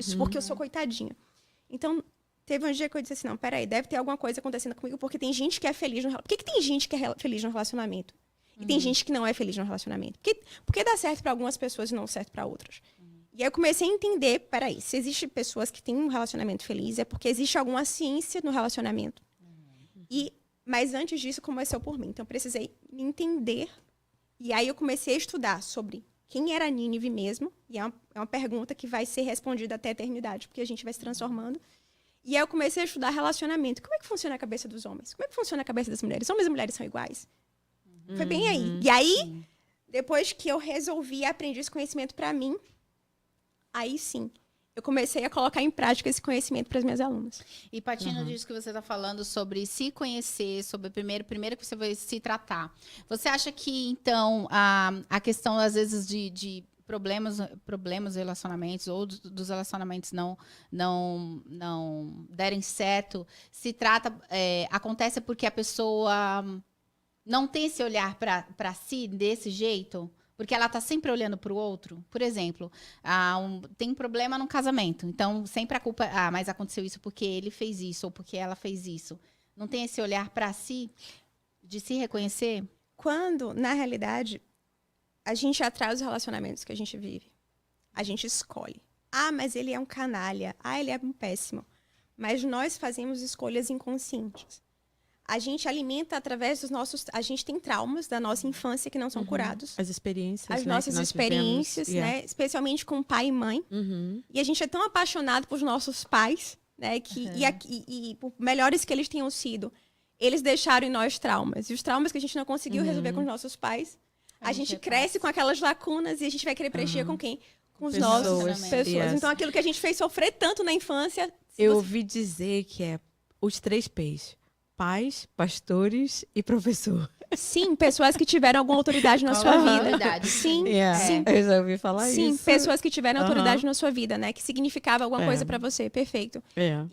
isso, porque eu sou coitadinha. Então, teve um dia que eu disse assim, não, peraí, deve ter alguma coisa acontecendo comigo, porque tem gente que é feliz no relacionamento. Por que tem gente que é feliz no relacionamento? E tem gente que não é feliz no relacionamento? Porque dá certo para algumas pessoas e não certo para outras. E aí eu comecei a entender, peraí, se existem pessoas que têm um relacionamento feliz, é porque existe alguma ciência no relacionamento. Mas antes disso, começou por mim. Então, eu precisei me entender. E aí eu comecei a estudar sobre quem era Nínive mesmo. E é uma pergunta que vai ser respondida até a eternidade, porque a gente vai se transformando. E aí eu comecei a estudar relacionamento. Como é que funciona a cabeça dos homens? Como é que funciona a cabeça das mulheres? Homens e mulheres são iguais? Foi bem aí. E aí, depois que eu resolvi e aprendi esse conhecimento para mim, aí sim, eu comecei a colocar em prática esse conhecimento para as minhas alunas. E partindo disso que você está falando sobre se conhecer, sobre primeiro que você vai se tratar. Você acha que, então, a questão, às vezes, de problemas relacionamentos ou dos relacionamentos não derem certo, se trata, acontece porque a pessoa não tem esse olhar para si desse jeito? Porque ela tá sempre olhando para o outro. Por exemplo, tem um problema no casamento. Então, sempre a culpa... mas aconteceu isso porque ele fez isso ou porque ela fez isso. Não tem esse olhar para si, de se reconhecer? Quando, na realidade, a gente atrai os relacionamentos que a gente vive. A gente escolhe. Mas ele é um canalha. Ele é um péssimo. Mas nós fazemos escolhas inconscientes. A gente alimenta através dos nossos... A gente tem traumas da nossa infância que não são curados. As experiências, As nossas experiências, né? Especialmente com pai e mãe. E a gente é tão apaixonado por nossos pais, né? E por melhores que eles tenham sido, eles deixaram em nós traumas. E os traumas que a gente não conseguiu resolver com os nossos pais, a gente cresce com aquelas lacunas e a gente vai querer preencher com quem? Com os nossos pessoas. Então, aquilo que a gente fez sofrer tanto na infância... Eu ouvi dizer que é os 3 P's. Pais, pastores e professor. Sim, pessoas que tiveram alguma autoridade na sua vida. Autoridade. Sim, sim. Eu já ouvi falar isso. Sim, pessoas que tiveram autoridade na sua vida, né? Que significava alguma coisa pra você. Perfeito.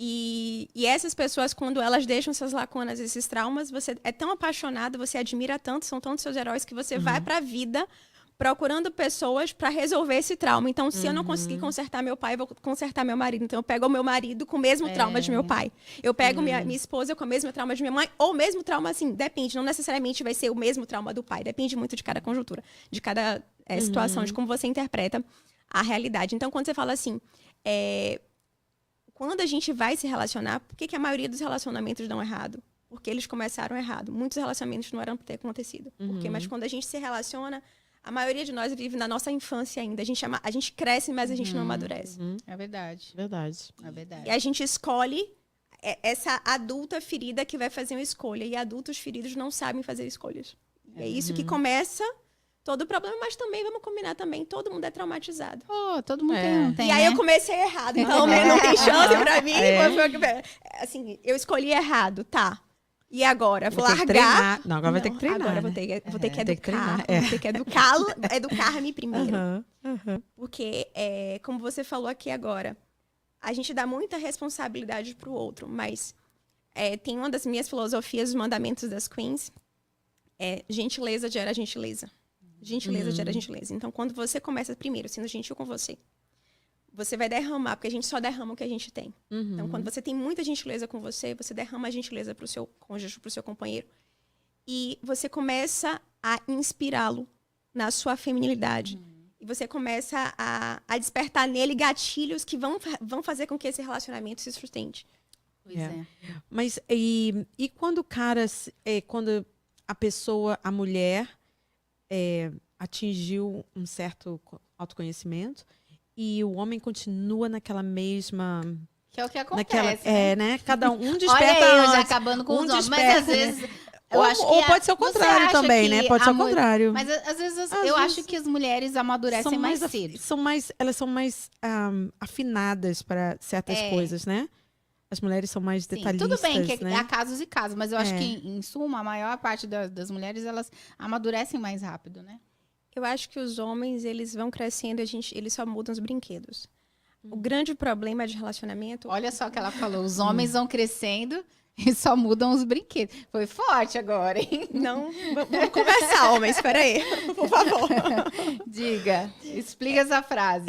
E essas pessoas, quando elas deixam essas lacunas, esses traumas, você é tão apaixonado, você admira tanto, são tantos seus heróis, que você vai pra vida procurando pessoas para resolver esse trauma. Então, se eu não conseguir consertar meu pai, eu vou consertar meu marido. Então, eu pego o meu marido com o mesmo trauma de meu pai. Eu pego minha esposa com o mesmo trauma de minha mãe, ou o mesmo trauma, assim, depende. Não necessariamente vai ser o mesmo trauma do pai. Depende muito de cada conjuntura, de cada situação, de como você interpreta a realidade. Então, quando você fala assim, quando a gente vai se relacionar, por que a maioria dos relacionamentos dão errado? Porque eles começaram errado. Muitos relacionamentos não eram para ter acontecido. Mas quando a gente se relaciona, a maioria de nós vive na nossa infância ainda. A gente cresce, mas a gente não amadurece. É verdade. É verdade. E a gente escolhe essa adulta ferida que vai fazer uma escolha. E adultos feridos não sabem fazer escolhas. E é isso que começa todo o problema. Mas também, vamos combinar também, todo mundo é traumatizado. Todo mundo tem, E aí eu comecei errado. Então, não tem chance pra mim. Assim, eu escolhi errado, tá. E agora? Vou largar. Não, agora vai ter que treinar. Agora vou ter que educar. Vou ter que educar-me primeiro. Porque, como você falou aqui agora, a gente dá muita responsabilidade pro outro. Mas tem uma das minhas filosofias, os mandamentos das queens, gentileza gera gentileza. Gentileza gera gentileza. Então, quando você começa primeiro sendo gentil com você, você vai derramar, porque a gente só derrama o que a gente tem. Então, quando você tem muita gentileza com você, você derrama a gentileza para o seu cônjuge, para o seu companheiro. E você começa a inspirá-lo na sua feminilidade. E você começa a despertar nele gatilhos que vão fazer com que esse relacionamento se sustente. Pois é. Mas, e quando o cara, quando a pessoa, a mulher, atingiu um certo autoconhecimento, e o homem continua naquela mesma... Que é o que acontece, né? Cada um desperta Olha aí, eu já antes, acabando com os homens. Mas às vezes... Eu acho que ou pode ser o contrário também, né? Pode ser o contrário. Mas às vezes eu acho que as mulheres amadurecem mais cedo. Elas são mais afinadas para certas coisas, né? As mulheres são mais detalhistas, tudo bem que né? há casos e casos, mas eu acho que, em suma, a maior parte das mulheres, elas amadurecem mais rápido, né? Eu acho que os homens, eles vão crescendo, eles só mudam os brinquedos. O grande problema de relacionamento... Olha só o que ela falou, os homens vão crescendo e só mudam os brinquedos. Foi forte agora, hein? Não, vamos conversar, homens, espera aí, por favor. Diga, explica essa frase.